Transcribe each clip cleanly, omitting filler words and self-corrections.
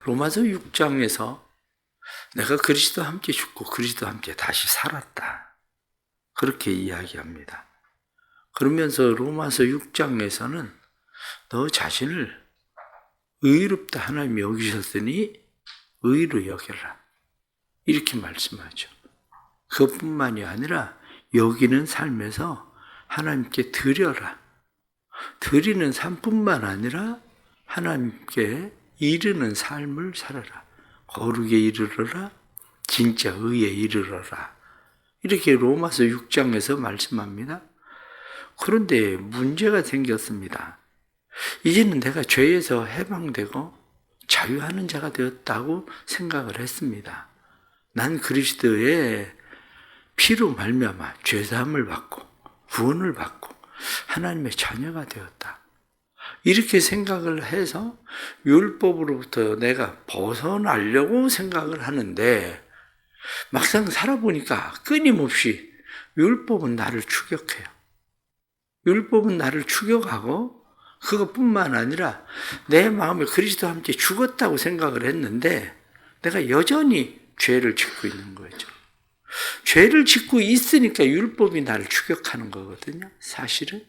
로마서 6장에서 내가 그리스도와 함께 죽고 그리스도와 함께 다시 살았다. 그렇게 이야기합니다. 그러면서 로마서 6장에서는 너 자신을 의롭다 하나님이 여기셨으니 의로 여겨라. 이렇게 말씀하죠. 그것뿐만이 아니라 여기는 삶에서 하나님께 드려라. 드리는 삶뿐만 아니라 하나님께 이르는 삶을 살아라. 거룩에 이르러라. 진짜 의에 이르러라. 이렇게 로마서 6장에서 말씀합니다. 그런데 문제가 생겼습니다. 이제는 내가 죄에서 해방되고 자유하는 자가 되었다고 생각을 했습니다. 난 그리스도의 피로 말미암아 죄사함을 받고 구원을 받고 하나님의 자녀가 되었다. 이렇게 생각을 해서 율법으로부터 내가 벗어나려고 생각을 하는데 막상 살아보니까 끊임없이 율법은 나를 추격해요. 율법은 나를 추격하고 그것뿐만 아니라 내 마음에 그리스도와 함께 죽었다고 생각을 했는데 내가 여전히 죄를 짓고 있는 거죠. 죄를 짓고 있으니까 율법이 나를 추격하는 거거든요, 사실은.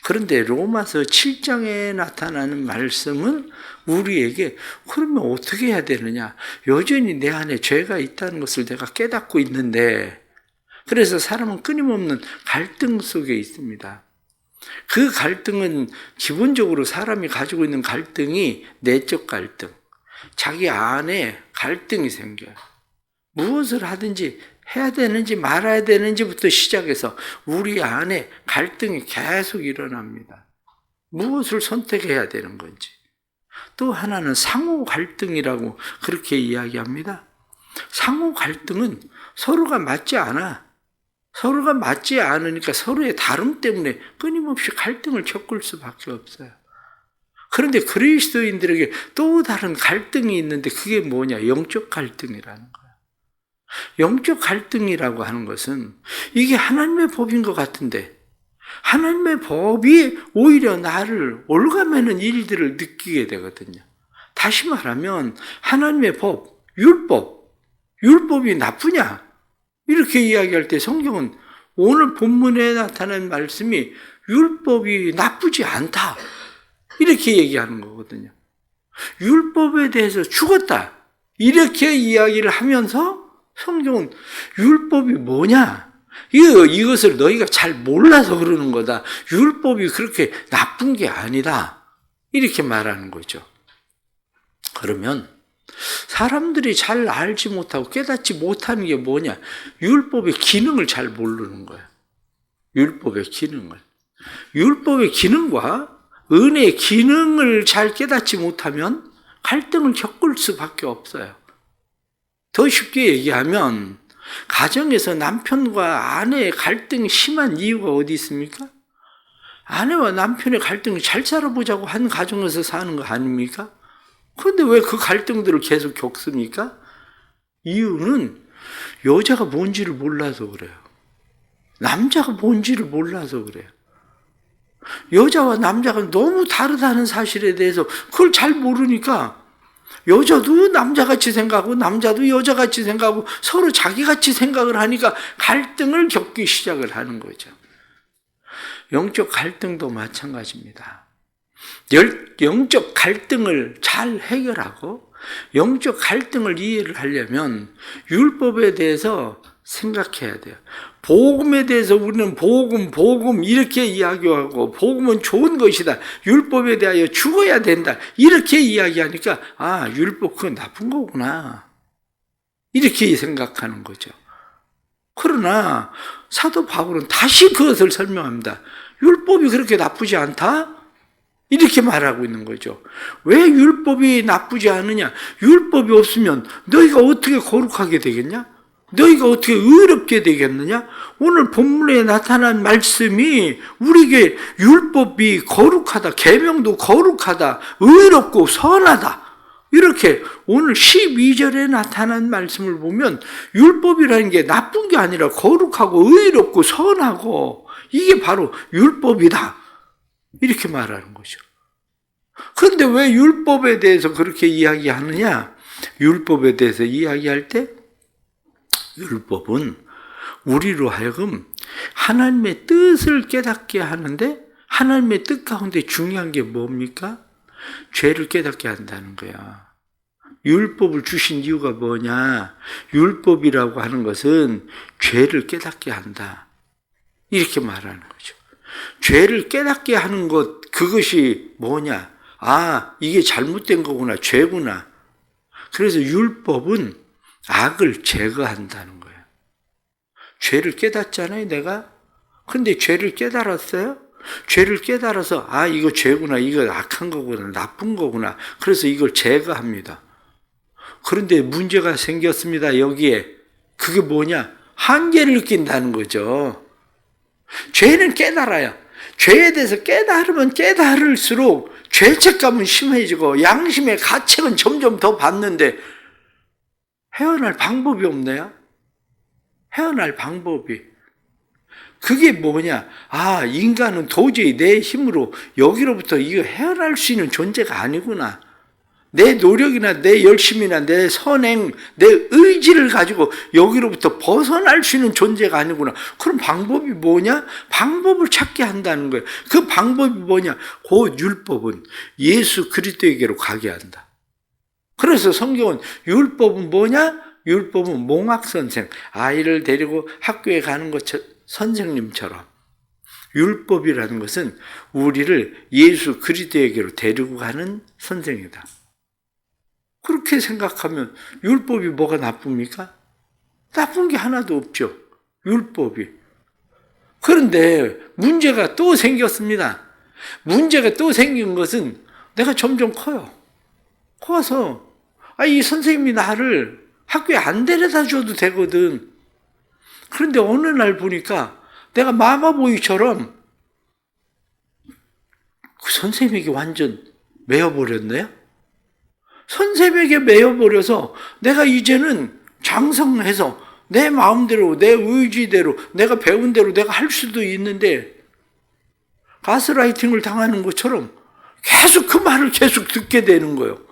그런데 로마서 7장에 나타나는 말씀은 우리에게 그러면 어떻게 해야 되느냐? 여전히 내 안에 죄가 있다는 것을 내가 깨닫고 있는데 그래서 사람은 끊임없는 갈등 속에 있습니다. 그 갈등은 기본적으로 사람이 가지고 있는 갈등이 내적 갈등, 자기 안에 갈등이 생겨요. 무엇을 하든지 해야 되는지 말아야 되는지부터 시작해서 우리 안에 갈등이 계속 일어납니다. 무엇을 선택해야 되는 건지. 또 하나는 상호 갈등이라고 그렇게 이야기합니다. 상호 갈등은 서로가 맞지 않아. 서로가 맞지 않으니까 서로의 다름 때문에 끊임없이 갈등을 겪을 수밖에 없어요. 그런데 그리스도인들에게 또 다른 갈등이 있는데 그게 뭐냐? 영적 갈등이라는 거예요. 영적 갈등이라고 하는 것은 이게 하나님의 법인 것 같은데 하나님의 법이 오히려 나를 올가매는 일들을 느끼게 되거든요. 다시 말하면 하나님의 법, 율법이 나쁘냐? 이렇게 이야기할 때 성경은 오늘 본문에 나타난 말씀이 율법이 나쁘지 않다. 이렇게 얘기하는 거거든요. 율법에 대해서 죽었다. 이렇게 이야기를 하면서 성경은 율법이 뭐냐? 이것을 너희가 잘 몰라서 그러는 거다. 율법이 그렇게 나쁜 게 아니다. 이렇게 말하는 거죠. 그러면 사람들이 잘 알지 못하고 깨닫지 못하는 게 뭐냐? 율법의 기능을 잘 모르는 거예요. 율법의 기능을. 율법의 기능과 은혜의 기능을 잘 깨닫지 못하면 갈등을 겪을 수밖에 없어요. 더 쉽게 얘기하면 가정에서 남편과 아내의 갈등이 심한 이유가 어디 있습니까? 아내와 남편의 갈등을 잘 살아보자고 한 가정에서 사는 거 아닙니까? 그런데 왜 그 갈등들을 계속 겪습니까? 이유는 여자가 뭔지를 몰라서 그래요. 남자가 뭔지를 몰라서 그래요. 여자와 남자가 너무 다르다는 사실에 대해서 그걸 잘 모르니까 여자도 남자같이 생각하고 남자도 여자같이 생각하고 서로 자기같이 생각을 하니까 갈등을 겪기 시작을 하는 거죠. 영적 갈등도 마찬가지입니다. 영적 갈등을 잘 해결하고 영적 갈등을 이해를 하려면 율법에 대해서 생각해야 돼요. 복음에 대해서 우리는 복음 이렇게 이야기하고 복음은 좋은 것이다. 율법에 대하여 죽어야 된다. 이렇게 이야기하니까 율법 그건 나쁜 거구나. 이렇게 생각하는 거죠. 그러나 사도 바울은 다시 그것을 설명합니다. 율법이 그렇게 나쁘지 않다? 이렇게 말하고 있는 거죠. 왜 율법이 나쁘지 않으냐? 율법이 없으면 너희가 어떻게 거룩하게 되겠냐? 너희가 어떻게 의롭게 되겠느냐? 오늘 본문에 나타난 말씀이 우리에게 율법이 거룩하다, 계명도 거룩하다, 의롭고 선하다. 이렇게 오늘 12절에 나타난 말씀을 보면 율법이라는 게 나쁜 게 아니라 거룩하고 의롭고 선하고 이게 바로 율법이다. 이렇게 말하는 거죠. 그런데 왜 율법에 대해서 그렇게 이야기하느냐? 율법에 대해서 이야기할 때 율법은 우리로 하여금 하나님의 뜻을 깨닫게 하는데, 하나님의 뜻 가운데 중요한 게 뭡니까? 죄를 깨닫게 한다는 거야. 율법을 주신 이유가 뭐냐? 율법이라고 하는 것은 죄를 깨닫게 한다, 이렇게 말하는 거죠. 죄를 깨닫게 하는 것, 그것이 뭐냐? 아, 이게 잘못된 거구나, 죄구나. 그래서 율법은 악을 제거한다는 거예요. 죄를 깨닫잖아요, 내가. 근데 죄를 깨달았어요? 죄를 깨달아서, 아, 이거 죄구나, 이거 악한 거구나, 나쁜 거구나. 그래서 이걸 제거합니다. 그런데 문제가 생겼습니다, 여기에. 그게 뭐냐? 한계를 느낀다는 거죠. 죄는 깨달아야, 죄에 대해서 깨달으면 깨달을수록 죄책감은 심해지고 양심의 가책은 점점 더 받는데 헤어날 방법이 없네요. 헤어날 방법이. 그게 뭐냐? 아, 인간은 도저히 내 힘으로 여기로부터 이거 헤어날 수 있는 존재가 아니구나. 내 노력이나 내 열심이나 내 선행, 내 의지를 가지고 여기로부터 벗어날 수 있는 존재가 아니구나. 그럼 방법이 뭐냐? 방법을 찾게 한다는 거예요. 그 방법이 뭐냐? 곧 율법은 예수 그리스도에게로 가게 한다. 그래서 성경은 율법은 뭐냐? 율법은 몽학선생, 아이를 데리고 학교에 가는 것처럼, 선생님처럼 율법이라는 것은 우리를 예수 그리스도에게로 데리고 가는 선생이다. 그렇게 생각하면 율법이 뭐가 나쁩니까? 나쁜 게 하나도 없죠, 율법이. 그런데 문제가 또 생겼습니다. 문제가 또 생긴 것은 내가 점점 커요. 커서 이 선생님이 나를 학교에 안 데려다 줘도 되거든. 그런데 어느 날 보니까 내가 마마보이처럼 그 선생님에게 완전 매여버렸네요. 선생님에게 매여버려서 내가 이제는 장성해서 내 마음대로, 내 의지대로, 내가 배운 대로 내가 할 수도 있는데, 가스라이팅을 당하는 것처럼 계속 그 말을 계속 듣게 되는 거예요.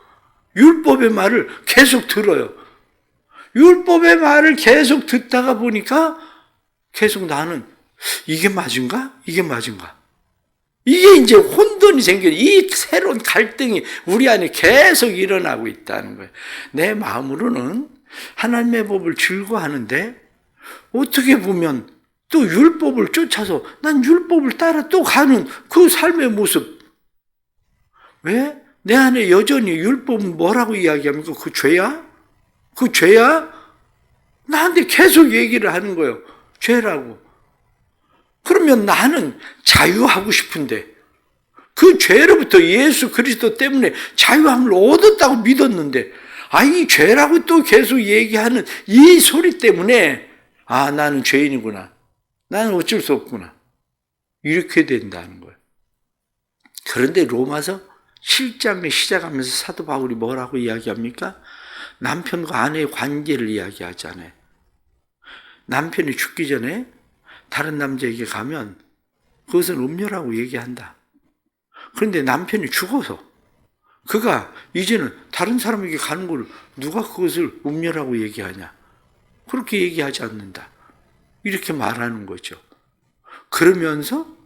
율법의 말을 계속 들어요. 율법의 말을 계속 듣다가 보니까 계속 나는 이게 맞은가? 이게 맞은가? 이게 이제 혼돈이 생겨요. 이 새로운 갈등이 우리 안에 계속 일어나고 있다는 거예요. 내 마음으로는 하나님의 법을 즐거워하는데 어떻게 보면 또 율법을 쫓아서 난 율법을 따라 또 가는 그 삶의 모습. 왜? 내 안에 여전히 율법은 뭐라고 이야기합니까? 그 죄야? 그 죄야? 나한테 계속 얘기를 하는 거예요. 죄라고. 그러면 나는 자유하고 싶은데, 그 죄로부터 예수 그리스도 때문에 자유함을 얻었다고 믿었는데, 이 죄라고 또 계속 얘기하는 이 소리 때문에 나는 죄인이구나, 나는 어쩔 수 없구나, 이렇게 된다는 거예요. 그런데 로마서 7장을 시작하면서 사도 바울이 뭐라고 이야기합니까? 남편과 아내의 관계를 이야기하잖아요. 남편이 죽기 전에 다른 남자에게 가면 그것은 음녀라고 얘기한다. 그런데 남편이 죽어서 그가 이제는 다른 사람에게 가는 걸 누가 그것을 음녀라고 얘기하냐? 그렇게 얘기하지 않는다, 이렇게 말하는 거죠. 그러면서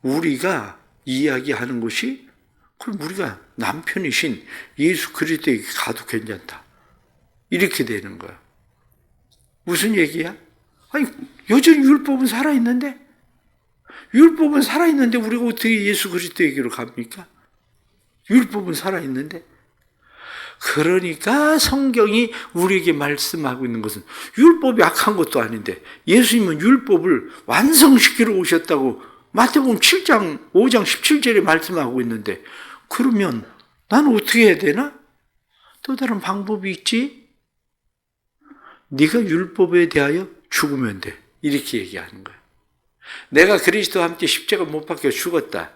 우리가 이야기하는 것이, 그럼 우리가 남편이신 예수 그리스도에게 가도 괜찮다, 이렇게 되는 거야. 무슨 얘기야? 여전히 율법은 살아있는데? 율법은 살아있는데 우리가 어떻게 예수 그리스도에게로 갑니까? 율법은 살아있는데? 그러니까 성경이 우리에게 말씀하고 있는 것은 율법이 악한 것도 아닌데 예수님은 율법을 완성시키러 오셨다고 마태복음 7장 5장 17절에 말씀하고 있는데, 그러면 나는 어떻게 해야 되나? 또 다른 방법이 있지? 네가 율법에 대하여 죽으면 돼, 이렇게 얘기하는 거예요. 내가 그리스도와 함께 십자가 못 박혀 죽었다.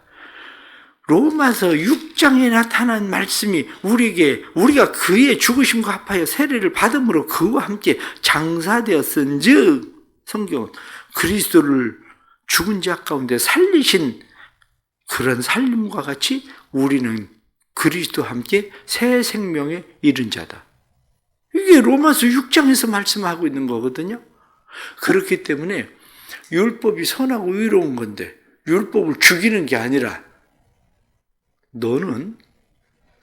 로마서 6장에 나타난 말씀이 우리가 그의 죽으심과 합하여 세례를 받음으로 그와 함께 장사되었은즉, 성경은 그리스도를 죽은 자 가운데 살리신 그런 살림과 같이 우리는 그리스도와 함께 새 생명에 이른 자다. 이게 로마서 6장에서 말씀하고 있는 거거든요. 그렇기 때문에 율법이 선하고 의로운 건데 율법을 죽이는 게 아니라 너는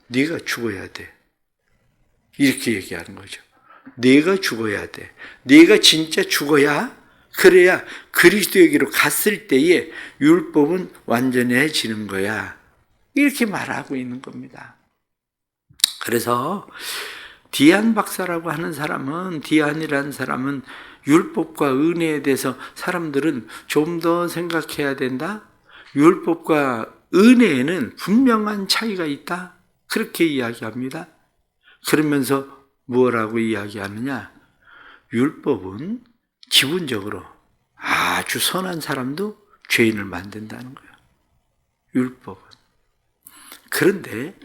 네가 죽어야 돼. 이렇게 얘기하는 거죠. 네가 죽어야 돼. 네가 진짜 죽어야, 그래야 그리스도에게로 갔을 때에 율법은 완전해지는 거야. 이렇게 말하고 있는 겁니다. 그래서 디안 박사라고 하는 사람은, 디안이라는 사람은 율법과 은혜에 대해서 사람들은 좀 더 생각해야 된다. 율법과 은혜에는 분명한 차이가 있다. 그렇게 이야기합니다. 그러면서 뭐라고 이야기하느냐? 율법은 기본적으로 아주 선한 사람도 죄인을 만든다는 거예요. 율법은. 그런데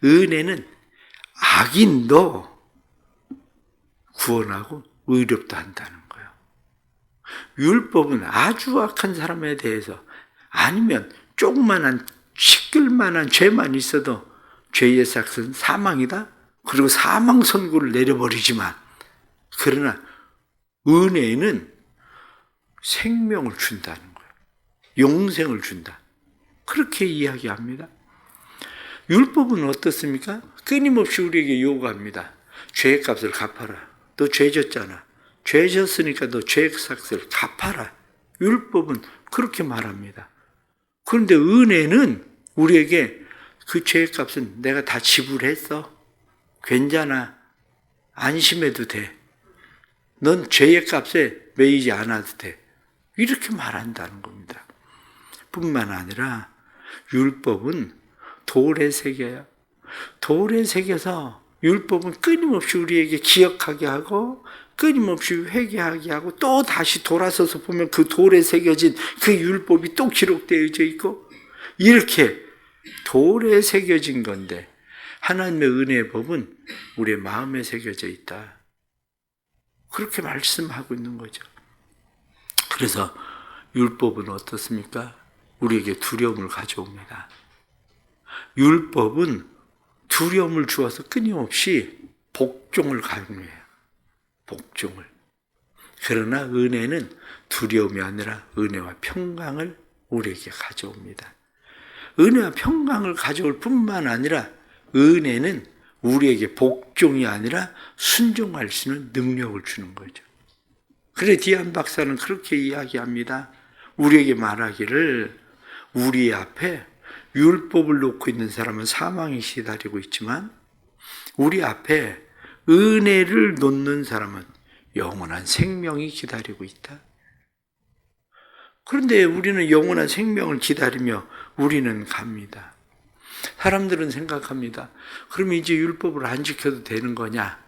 은혜는 악인도 구원하고 의롭다 한다는 거예요. 율법은 아주 악한 사람에 대해서, 아니면 조그만한 시끌만한 죄만 있어도 죄의 삭은 사망이다. 그리고 사망 선고를 내려버리지만, 그러나 은혜는 생명을 준다는 거예요. 영생을 준다. 그렇게 이야기합니다. 율법은 어떻습니까? 끊임없이 우리에게 요구합니다. 죄의 값을 갚아라. 너 죄 졌잖아. 죄 졌으니까 너 죄의 값을 갚아라. 율법은 그렇게 말합니다. 그런데 은혜는 우리에게 그 죄의 값은 내가 다 지불했어. 괜찮아. 안심해도 돼. 넌 죄의 값에 매이지 않아도 돼. 이렇게 말한다는 겁니다. 뿐만 아니라 율법은 돌에 새겨요. 돌에 새겨서 율법은 끊임없이 우리에게 기억하게 하고 끊임없이 회개하게 하고 또 다시 돌아서서 보면 그 돌에 새겨진 그 율법이 또 기록되어져 있고, 이렇게 돌에 새겨진 건데 하나님의 은혜의 법은 우리의 마음에 새겨져 있다. 그렇게 말씀하고 있는 거죠. 그래서 율법은 어떻습니까? 우리에게 두려움을 가져옵니다. 율법은 두려움을 주어서 끊임없이 복종을 강요해요. 복종을. 그러나 은혜는 두려움이 아니라 은혜와 평강을 우리에게 가져옵니다. 은혜와 평강을 가져올 뿐만 아니라 은혜는 우리에게 복종이 아니라 순종할 수 있는 능력을 주는 거죠. 그래 디안 박사는 그렇게 이야기합니다. 우리에게 말하기를 우리 앞에 율법을 놓고 있는 사람은 사망이 기다리고 있지만 우리 앞에 은혜를 놓는 사람은 영원한 생명이 기다리고 있다. 그런데 우리는 영원한 생명을 기다리며 우리는 갑니다. 사람들은 생각합니다. 그럼 이제 율법을 안 지켜도 되는 거냐?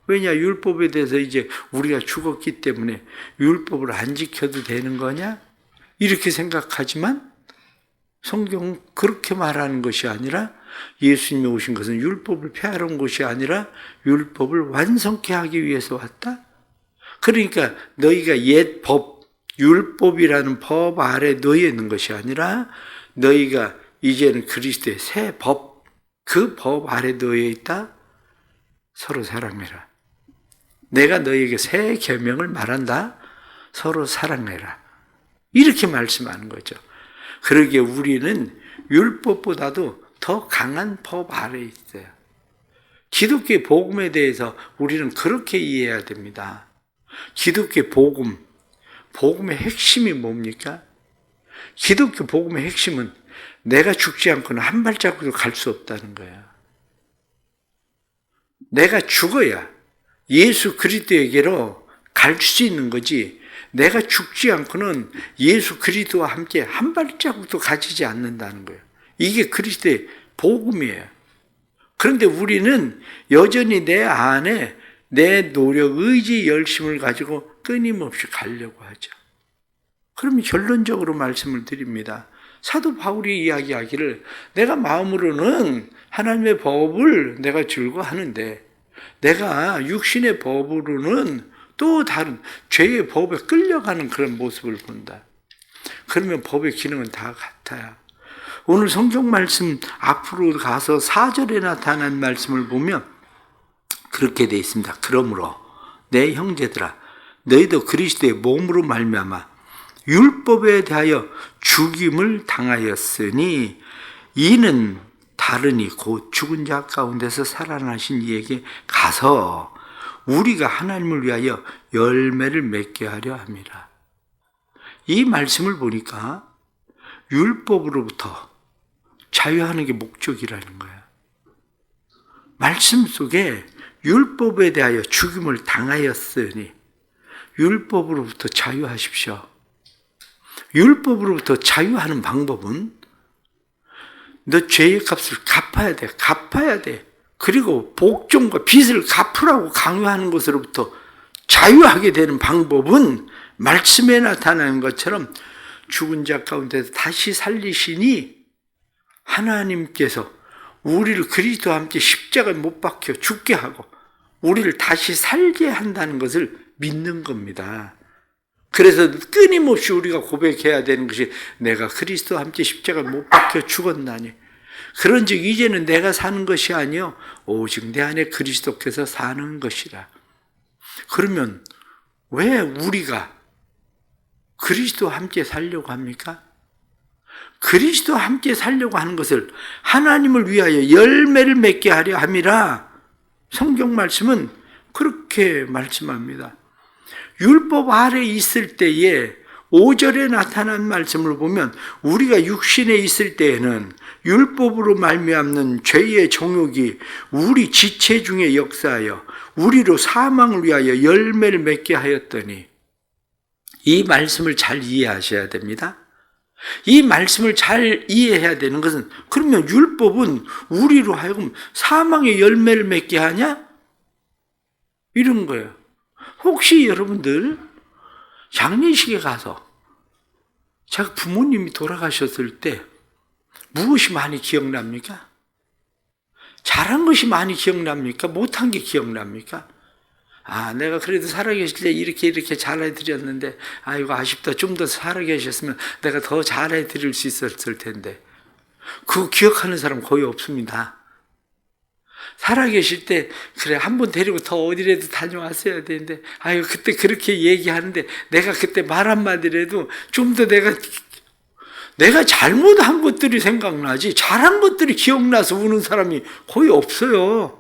왜냐? 율법에 대해서 이제 우리가 죽었기 때문에 율법을 안 지켜도 되는 거냐? 이렇게 생각하지만 성경은 그렇게 말하는 것이 아니라, 예수님이 오신 것은 율법을 폐하러 온 것이 아니라 율법을 완성케 하기 위해서 왔다? 그러니까 너희가 옛 법, 율법이라는 법 아래 놓여 있는 것이 아니라 너희가 이제는 그리스도의 새 법, 그 법 아래 놓여 있다? 서로 사랑해라. 내가 너희에게 새 계명을 말한다? 서로 사랑해라. 이렇게 말씀하는 거죠. 그러기에 우리는 율법보다도 더 강한 법 아래에 있어요. 기독교의 복음에 대해서 우리는 그렇게 이해해야 됩니다. 기독교의 복음, 복음의 핵심이 뭡니까? 기독교 복음의 핵심은 내가 죽지 않고는 한 발자국도 갈 수 없다는 거예요. 내가 죽어야 예수 그리스도에게로 갈 수 있는 거지, 내가 죽지 않고는 예수 그리스도와 함께 한 발자국도 가지지 않는다는 거예요. 이게 그리스도의 복음이에요. 그런데 우리는 여전히 내 안에 내 노력, 의지, 열심을 가지고 끊임없이 가려고 하죠. 그러면 결론적으로 말씀을 드립니다. 사도 바울이 이야기하기를 내가 마음으로는 하나님의 법을 내가 즐거워하는데 내가 육신의 법으로는 또 다른 죄의 법에 끌려가는 그런 모습을 본다. 그러면 법의 기능은 다 같아요. 오늘 성경 말씀 앞으로 가서 4절에 나타난 말씀을 보면 그렇게 되어 있습니다. 그러므로 내 형제들아 너희도 그리스도의 몸으로 말미암아 율법에 대하여 죽임을 당하였으니 이는 다르니 곧 죽은 자 가운데서 살아나신 이에게 가서 우리가 하나님을 위하여 열매를 맺게 하려 함이라. 이 말씀을 보니까 율법으로부터 자유하는 게 목적이라는 거야. 말씀 속에 율법에 대하여 죽임을 당하였으니 율법으로부터 자유하십시오. 율법으로부터 자유하는 방법은 너 죄의 값을 갚아야 돼. 갚아야 돼. 그리고 복종과 빚을 갚으라고 강요하는 것으로부터 자유하게 되는 방법은 말씀에 나타나는 것처럼 죽은 자 가운데서 다시 살리시니 하나님께서 우리를 그리스도와 함께 십자가에 못 박혀 죽게 하고 우리를 다시 살게 한다는 것을 믿는 겁니다. 그래서 끊임없이 우리가 고백해야 되는 것이 내가 그리스도와 함께 십자가에 못 박혀 죽었나니 그런즉 이제는 내가 사는 것이 아니요 오직 내 안에 그리스도께서 사는 것이라. 그러면 왜 우리가 그리스도와 함께 살려고 합니까? 그리스도와 함께 살려고 하는 것을 하나님을 위하여 열매를 맺게 하려 함이라. 성경 말씀은 그렇게 말씀합니다. 율법 아래 있을 때에 5절에 나타난 말씀을 보면 우리가 육신에 있을 때에는 율법으로 말미암는 죄의 정욕이 우리 지체 중에 역사하여 우리로 사망을 위하여 열매를 맺게 하였더니 이 말씀을 잘 이해하셔야 됩니다. 이 말씀을 잘 이해해야 되는 것은 그러면 율법은 우리로 하여금 사망의 열매를 맺게 하냐? 이런 거예요. 혹시 여러분들 장례식에 가서 자기 부모님이 돌아가셨을 때 무엇이 많이 기억납니까? 잘한 것이 많이 기억납니까? 못한 게 기억납니까? 아, 내가 그래도 살아계실 때 이렇게 잘해드렸는데 아이고 아쉽다. 좀 더 살아계셨으면 내가 더 잘해드릴 수 있었을 텐데. 그거 기억하는 사람 거의 없습니다. 살아계실 때 그래 한번 데리고 더 어디라도 다녀왔어야 되는데 아유 그때 그렇게 얘기하는데 내가 그때 말 한마디라도 좀 더 내가 잘못한 것들이 생각나지 잘한 것들이 기억나서 우는 사람이 거의 없어요.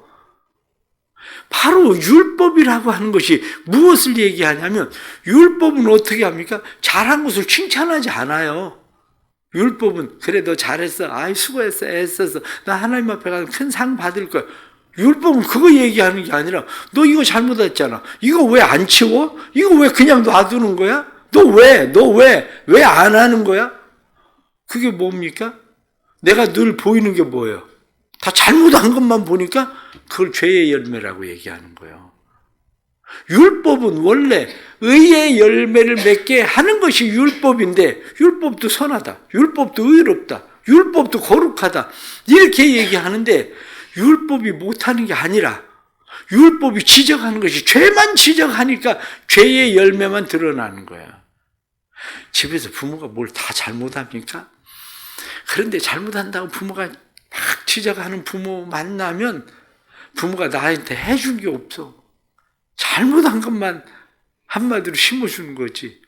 바로 율법이라고 하는 것이 무엇을 얘기하냐면 율법은 어떻게 합니까? 잘한 것을 칭찬하지 않아요. 율법은 그래 너 잘했어. 아이 수고했어. 애써서 나 하나님 앞에 가서 큰 상 받을 거야. 율법은 그거 얘기하는 게 아니라 너 이거 잘못했잖아. 이거 왜 안 치워? 이거 왜 그냥 놔두는 거야? 너 왜 안 하는 거야? 그게 뭡니까? 내가 늘 보이는 게 뭐예요? 다 잘못한 것만 보니까 그걸 죄의 열매라고 얘기하는 거예요. 율법은 원래 의의 열매를 맺게 하는 것이 율법인데 율법도 선하다. 율법도 의롭다. 율법도 거룩하다. 이렇게 얘기하는데 율법이 못하는 게 아니라 율법이 지적하는 것이 죄만 지적하니까 죄의 열매만 드러나는 거야. 집에서 부모가 뭘 다 잘못합니까? 그런데 잘못한다고 부모가 막 지적하는 부모 만나면 부모가 나한테 해준 게 없어. 잘못한 것만 한마디로 심어주는 거지.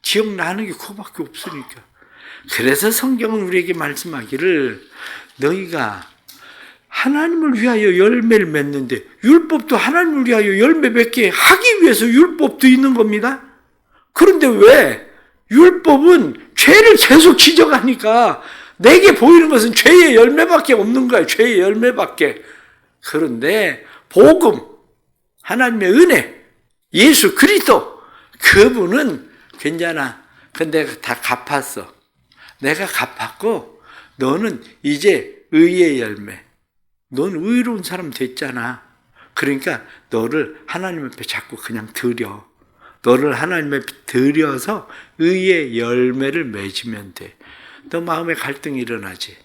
기억나는 게 그거밖에 없으니까. 그래서 성경은 우리에게 말씀하기를 너희가 하나님을 위하여 열매를 맺는데 율법도 하나님을 위하여 열매 맺게 하기 위해서 율법도 있는 겁니다. 그런데 왜 율법은 죄를 계속 지적하니까 내게 보이는 것은 죄의 열매밖에 없는 거야. 죄의 열매밖에. 그런데 복음, 하나님의 은혜, 예수 그리스도 그분은 괜찮아. 근데 내가 다 갚았어. 내가 갚았고 너는 이제 의의 열매. 넌 의로운 사람 됐잖아. 그러니까 너를 하나님 앞에 자꾸 그냥 드려. 너를 하나님 앞에 드려서 의의 열매를 맺으면 돼. 너 마음에 갈등이 일어나지.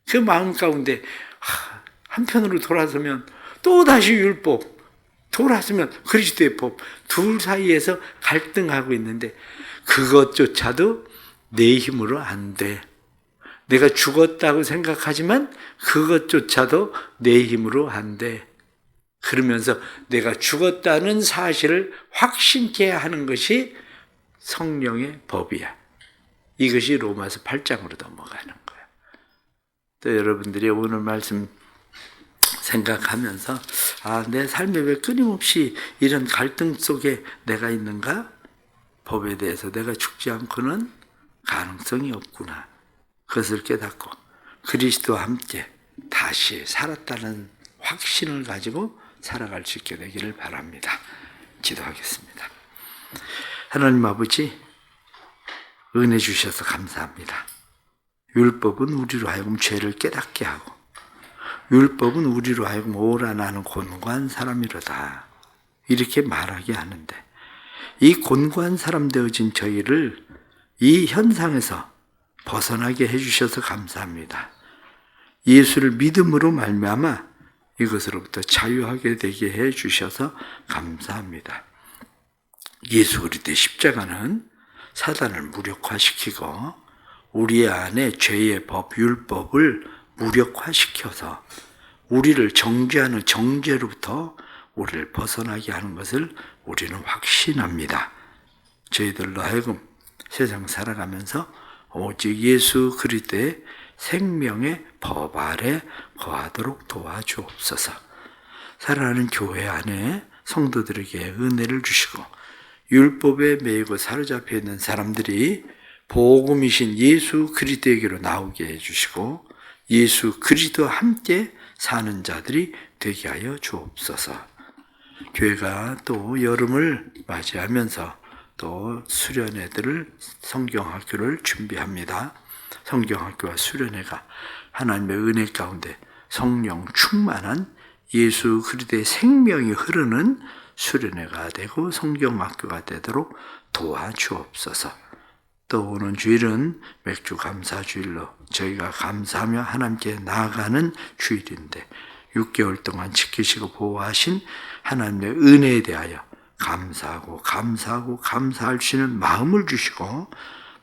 그 마음 가운데 한편으로 돌아서면 또다시 율법, 돌아서면 그리스도의 법, 둘 사이에서 갈등하고 있는데 그것조차도 내 힘으로 안 돼. 내가 죽었다고 생각하지만 그것조차도 내 힘으로 안 돼. 그러면서 내가 죽었다는 사실을 확신케 하는 것이 성령의 법이야. 이것이 로마서 8장으로 넘어가는 거야. 또 여러분들이 오늘 말씀 생각하면서 내 삶에 왜 끊임없이 이런 갈등 속에 내가 있는가? 법에 대해서 내가 죽지 않고는 가능성이 없구나. 그것을 깨닫고 그리스도와 함께 다시 살았다는 확신을 가지고 살아갈 수 있게 되기를 바랍니다. 기도하겠습니다. 하나님 아버지, 은혜 주셔서 감사합니다. 율법은 우리로 하여금 죄를 깨닫게 하고 율법은 우리로 하여금 오라 나는 곤고한 사람이로다 이렇게 말하게 하는데, 이 곤고한 사람 되어진 저희를 이 현상에서 벗어나게 해주셔서 감사합니다. 예수를 믿음으로 말미암아 이것으로부터 자유하게 되게 해주셔서 감사합니다. 예수 그리스도의 십자가는 사단을 무력화시키고 우리 안에 죄의 법, 율법을 무력화시켜서 우리를 정죄하는 정죄로부터 우리를 벗어나게 하는 것을 우리는 확신합니다. 저희들로 하여금 세상 살아가면서 오직 예수 그리스도의 생명의 법 아래 거하도록 도와주옵소서. 살아가는 교회 안에 성도들에게 은혜를 주시고 율법에 매이고 사로잡혀 있는 사람들이 복음이신 예수 그리스도에게로 나오게 해주시고 예수 그리스도와 함께 사는 자들이 되게 하여 주옵소서. 교회가 또 여름을 맞이하면서 또 수련회들을 성경학교를 준비합니다. 성경학교와 수련회가 하나님의 은혜 가운데 성령 충만한 예수 그리스도의 생명이 흐르는 수련회가 되고 성경학교가 되도록 도와주옵소서. 또 오는 주일은 맥주 감사주일로 저희가 감사하며 하나님께 나아가는 주일인데 6개월 동안 지키시고 보호하신 하나님의 은혜에 대하여 감사할 수 있는 마음을 주시고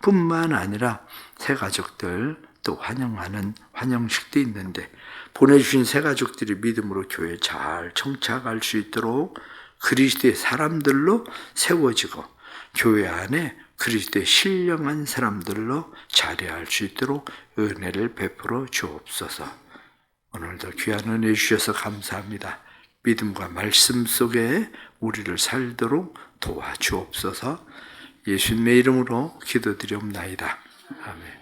뿐만 아니라 새가족들 또 환영하는 환영식도 있는데 보내주신 새가족들이 믿음으로 교회에 잘 청착할 수 있도록 그리스도의 사람들로 세워지고 교회 안에 그리스도의 신령한 사람들로 자리할 수 있도록 은혜를 베풀어 주옵소서. 오늘도 귀한 은혜 주셔서 감사합니다. 믿음과 말씀 속에 우리를 살도록 도와주옵소서. 예수님의 이름으로 기도드리옵나이다. 아멘.